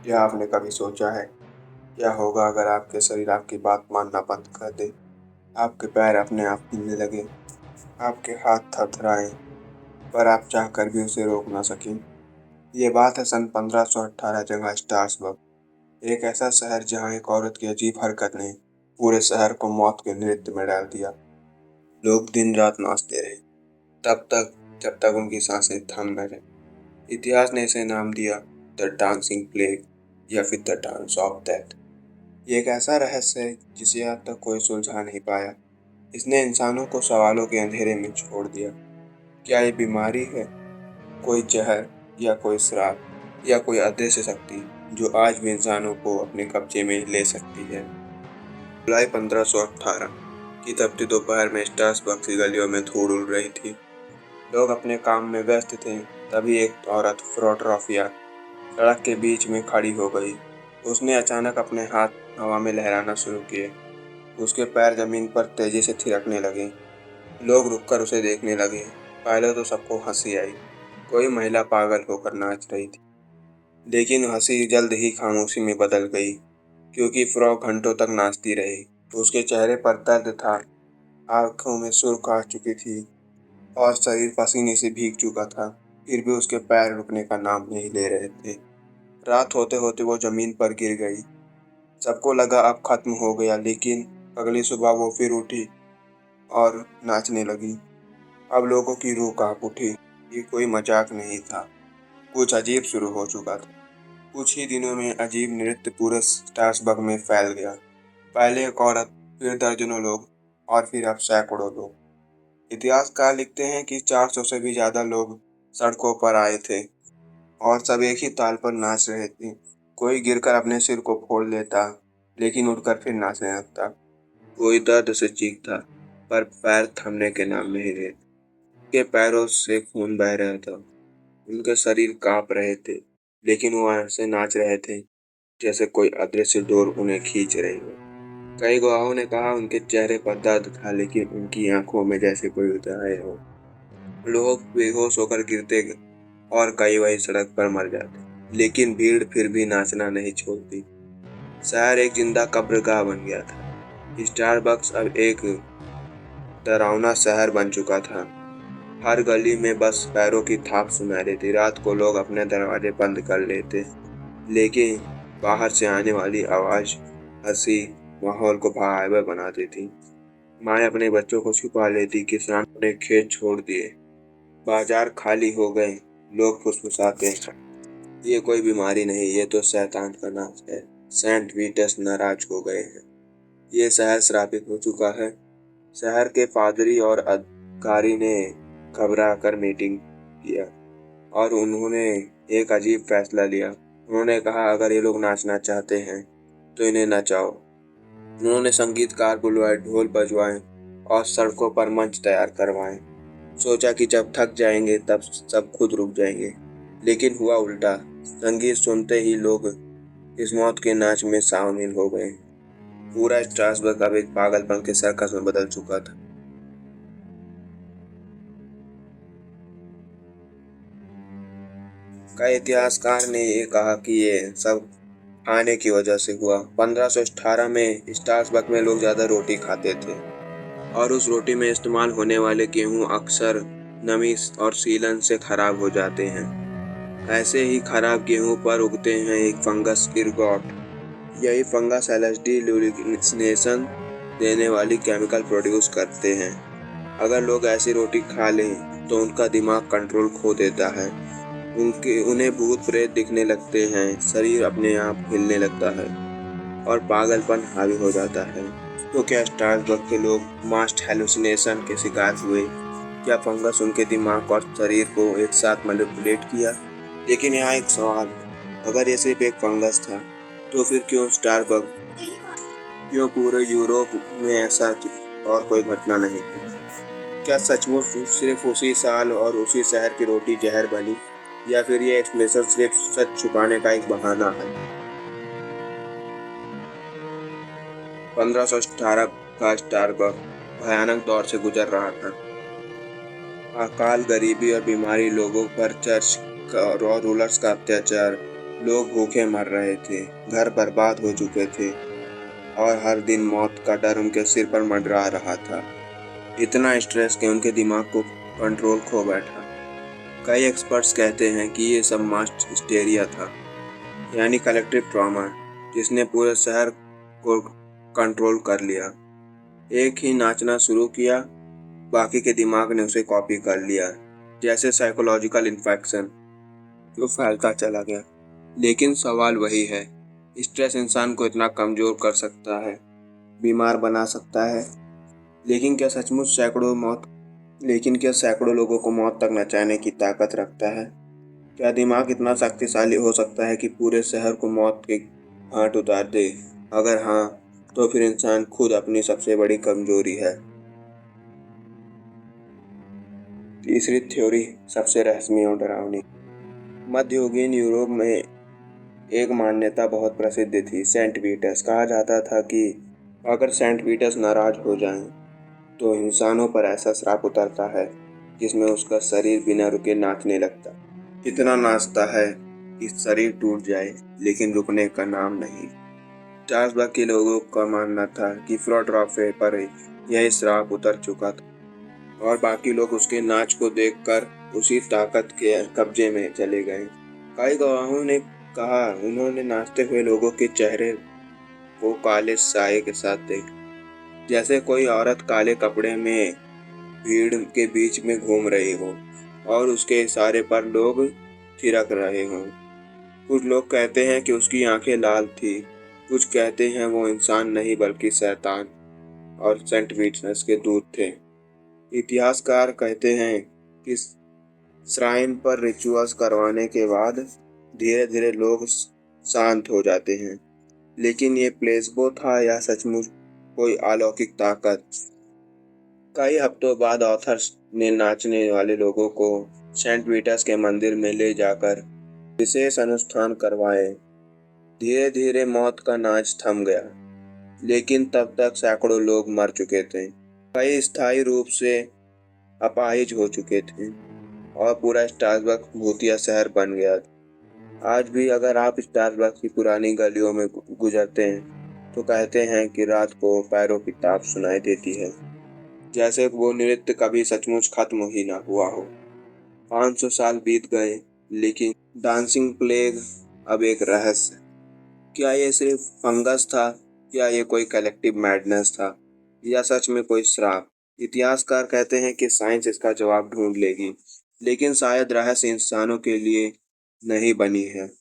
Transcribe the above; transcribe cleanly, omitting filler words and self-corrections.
क्या आपने कभी सोचा है क्या होगा अगर आपके शरीर आपकी बात मानना बंद कर दे? आपके पैर अपने आप हिलने लगे, आपके हाथ थरथराएं, पर आप चाहकर भी उसे रोक ना सकें। ये बात है सन 1518 जगह स्टार्सबर्ग, एक ऐसा शहर जहाँ एक औरत की अजीब हरकत ने पूरे शहर को मौत के नृत्य में डाल दिया। लोग दिन रात नाचते रहे, तब तक जब तक उनकी सांसें थम न जाए। इतिहास ने इसे नाम दिया द डांसिंग प्लेग या फिर द डांस ऑफ डेथ। ये एक ऐसा रहस्य है जिसे आज तक कोई सुलझा नहीं पाया। इसने इंसानों को सवालों के अंधेरे में छोड़ दिया। क्या ये बीमारी है, कोई जहर, या कोई श्राप, या कोई अदृश्य शक्ति जो आज भी इंसानों को अपने कब्जे में ले सकती है? जुलाई 1518 की तपती दोपहर में स्ट्रासबर्ग की गलियों में धूल उड़ रही थी। लोग अपने काम में व्यस्त थे। तभी एक औरत फ्रोट्रॉफिया सड़क के बीच में खड़ी हो गई। उसने अचानक अपने हाथ हवा में लहराना शुरू किए। उसके पैर जमीन पर तेजी से थिरकने लगे। लोग रुककर उसे देखने लगे। पहले तो सबको हंसी आई। कोई महिला पागल होकर नाच रही थी, लेकिन हंसी जल्द ही खामोशी में बदल गई, क्योंकि फ्रॉक घंटों तक नाचती रही। उसके चेहरे पर दर्द था, आंखों में सुर्ख आ चुकी थी और शरीर पसीने से भीग चुका था। फिर भी उसके पैर रुकने का नाम नहीं ले रहे थे। रात होते होते वो जमीन पर गिर गई। सबको लगा अब खत्म हो गया, लेकिन अगली सुबह वो फिर उठी और नाचने लगी। अब लोगों की रूह कांप उठी। ये कोई मजाक नहीं था, कुछ अजीब शुरू हो चुका था। कुछ ही दिनों में अजीब नृत्य पूरे स्टार्सबर्ग में फैल गया। पहले एक औरत, फिर दर्जनों लोग, और फिर अब सैकड़ों लोग। इतिहासकार लिखते हैं कि 400 से भी ज्यादा लोग सड़कों पर आए थे और सब एक ही ताल पर नाच रहे थे। कोई गिरकर अपने सिर को फोड़ लेता, लेकिन उठकर फिर नाचने लगता। कोई दर्द से चीखता, पर पैर थमने के नाम नहीं लेते। उनके पैरों से खून बह रहा था, उनके शरीर कांप रहे थे, लेकिन वो ऐसे नाच रहे थे जैसे कोई अदृश्य डोर उन्हें खींच रही हो। कई गवाहों ने कहा उनके चेहरे पर दर्द था, लेकिन उनकी आंखों में जैसे कोई उतराए हो। लोग बेहोश होकर गिरते और कई वही सड़क पर मर जाते, लेकिन भीड़ फिर भी नाचना नहीं छोड़ती। शहर एक जिंदा कब्रगाह बन गया था। स्टारबक्स अब एक डरावना शहर बन चुका था। हर गली में बस पैरों की थाप सुनाई देती। रात को लोग अपने दरवाजे बंद कर लेते, लेकिन बाहर से आने वाली आवाज हंसी माहौल को भयावह बना देती। माए अपने बच्चों को छुपा लेती, किसान अपने खेत छोड़ दिए, बाजार खाली हो गए। लोग फुसफुसाते हैं, ये कोई बीमारी नहीं, ये तो शैतान का नाच है। सेंट पीटर्स नाराज हो गए हैं। ये शहर श्रापित हो चुका है। शहर के पादरी और अधिकारी ने घबरा कर मीटिंग किया और उन्होंने एक अजीब फैसला लिया। उन्होंने कहा अगर ये लोग नाचना चाहते हैं तो इन्हें नचाओ। उन्होंने संगीतकार बुलवाए, ढोल बजवाए और सड़कों पर मंच तैयार करवाए। सोचा कि जब थक जाएंगे तब सब खुद रुक जाएंगे, लेकिन हुआ उल्टा। संगीत सुनते ही लोग इस मौत के नाच में शामिल हो गए। पूरा स्ट्रासबर्ग अब एक पागलपन के सर्कस में बदल चुका था। कई इतिहासकार ने ये कहा कि ये सब खाने की वजह से हुआ। 1518 में स्ट्रासबर्ग में लोग ज्यादा रोटी खाते थे और उस रोटी में इस्तेमाल होने वाले गेहूं अक्सर नमी और सीलन से खराब हो जाते हैं। ऐसे ही खराब गेहूं पर उगते हैं एक फंगस इरगॉट। यही फंगस एलएसडी ल्यूमिनेशन देने वाली केमिकल प्रोड्यूस करते हैं। अगर लोग ऐसी रोटी खा लें तो उनका दिमाग कंट्रोल खो देता है। उन्हें भूत प्रेत दिखने लगते हैं, शरीर अपने आप हिलने लगता है और पागलपन हावी हो जाता है। तो क्या स्ट्रासबर्ग के लोग मास्ट हेलुसिनेशन के शिकार हुए? क्या फंगस उनके दिमाग और शरीर को एक साथ मैनिपुलेट किया? लेकिन यहाँ एक सवाल, अगर ये सिर्फ एक फंगस था तो फिर क्यों स्टारबर्ग, क्यों पूरे यूरोप में ऐसा और कोई घटना नहीं थी? क्या सचमुच सिर्फ उसी साल और उसी शहर की रोटी जहर बनी, या फिर ये एक्सप्लेनेशन सिर्फ सच छुपाने का एक बहाना है? 1518 का स्टारबर्ग भयानक दौर से गुजर रहा था। अकाल, गरीबी और बीमारी, लोगों पर चर्च और रूलर्स का अत्याचार, लोग भूखे मर रहे थे, घर बर्बाद हो चुके थे और हर दिन मौत का डर उनके सिर पर मंडरा रहा था। इतना स्ट्रेस कि उनके दिमाग को कंट्रोल खो बैठा। कई एक्सपर्ट्स कहते हैं कि ये सब मास हिस्टेरिया था, यानी कलेक्टिव ट्रॉमा, जिसने पूरे शहर को कंट्रोल कर लिया। एक ही नाचना शुरू किया, बाकी के दिमाग ने उसे कॉपी कर लिया, जैसे साइकोलॉजिकल इन्फेक्शन जो फैलता चला गया। लेकिन सवाल वही है, स्ट्रेस इंसान को इतना कमजोर कर सकता है, बीमार बना सकता है, लेकिन क्या सचमुच सैकड़ों लोगों को मौत तक नचाने की ताकत रखता है? क्या दिमाग इतना शक्तिशाली हो सकता है कि पूरे शहर को मौत के घाट उतार दे? अगर हाँ, तो फिर इंसान खुद अपनी सबसे बड़ी कमजोरी है। तीसरी थ्योरी सबसे रहस्यमय और डरावनी। मध्ययुगीन यूरोप में एक मान्यता बहुत प्रसिद्ध थी, सेंट वीटस। कहा जाता था कि अगर सेंट वीटस नाराज हो जाएं, तो इंसानों पर ऐसा श्राप उतरता है जिसमें उसका शरीर बिना रुके नाचने लगता। इतना नाचता है कि शरीर टूट जाए, लेकिन रुकने का नाम नहीं। चार्ल्सबर्ग के लोगों का मानना था कि फिलाडेल्फिया पर यह श्राप उतर चुका था और बाकी लोग उसके नाच को देखकर उसी ताकत के कब्जे में चले गए। कई गवाहों ने कहा उन्होंने नाचते हुए लोगों के चेहरे को काले साए के साथ देखा, जैसे कोई औरत काले कपड़े में भीड़ के बीच में घूम रही हो और उसके इशारे पर लोग थिरक रहे हों। कुछ लोग कहते हैं कि उसकी आंखें लाल थी, कुछ कहते हैं वो इंसान नहीं बल्कि शैतान और सेंट विटनेस के दूत थे। इतिहासकार कहते हैं कि श्राइन पर रिचुअल्स करवाने के बाद धीरे धीरे लोग शांत हो जाते हैं। लेकिन ये प्लेसबो था या सचमुच कोई अलौकिक ताकत? कई हफ्तों बाद ऑथर्स ने नाचने वाले लोगों को सेंट पीटर्स के मंदिर में ले जाकर विशेष अनुष्ठान करवाए। धीरे धीरे मौत का नाच थम गया, लेकिन तब तक सैकड़ों लोग मर चुके थे, कई स्थायी रूप से अपाहिज हो चुके थे और पूरा स्टारबक्स भूतिया शहर बन गया। आज भी अगर आप स्टारबक्स की पुरानी गलियों में गुजरते हैं तो कहते हैं कि रात को पैरों की ताप सुनाई देती है, जैसे वो नृत्य कभी सचमुच खत्म ही ना हुआ हो। 500 साल बीत गए, लेकिन डांसिंग प्लेग अब एक रहस्य। क्या ये सिर्फ फंगस था, या ये कोई कलेक्टिव मैडनेस था, या सच में कोई श्राप? इतिहासकार कहते हैं कि साइंस इसका जवाब ढूंढ लेगी, लेकिन शायद रहस्य इंसानों के लिए नहीं बनी है।